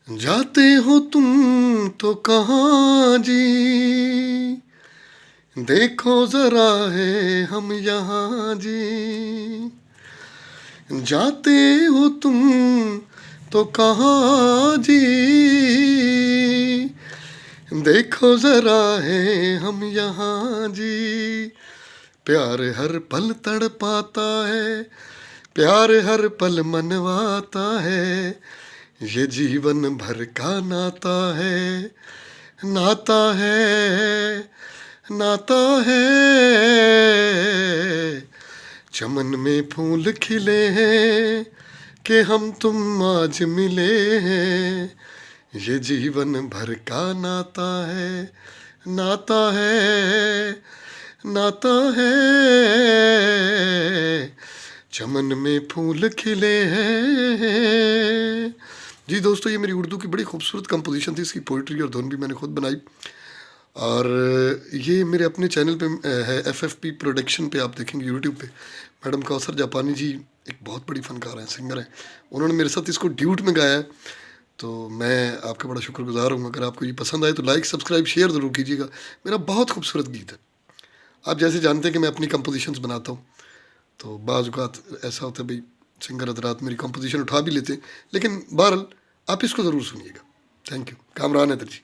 जाते हो तुम तो कहाँ जी, देखो जरा है हम यहाँ जी। जाते हो तुम तो कहाँ जी, देखो जरा है हम यहाँ जी। प्यार हर पल तड़पाता है, प्यार हर पल मनवाता है, ये जीवन भर का नाता है, नाता है, नाता है। चमन में फूल खिले हैं कि हम तुम आज मिले हैं, ये जीवन भर का नाता है, नाता है, नाता है। चमन में फूल खिले हैं। जी दोस्तों, ये मेरी उर्दू की बड़ी खूबसूरत कंपोजिशन थी। इसकी पोइट्री और धुन भी मैंने खुद बनाई, और ये मेरे अपने चैनल पे है, FFP प्रोडक्शन पे आप देखेंगे यूट्यूब पे। मैडम कौसर जापानी जी एक बहुत बड़ी फ़नकार हैं, सिंगर हैं, उन्होंने मेरे साथ इसको ड्यूट में गाया है। तो मैं आपका बड़ा शुक्रगुजार हूँ। अगर आपको ये पसंद आए तो लाइक सब्सक्राइब शेयर ज़रूर कीजिएगा। मेरा बहुत खूबसूरत गीत है। आप जैसे जानते हैं कि मैं अपनी कंपोजिशंस बनाता हूँ, तो बाज़ औक़ात ऐसा होता है भाई सिंगर हज़रात मेरी कंपोजिशन उठा भी लेते हैं, लेकिन बहरहाल आप इसको ज़रूर सुनिएगा। Thank you. Kamran Haider ji.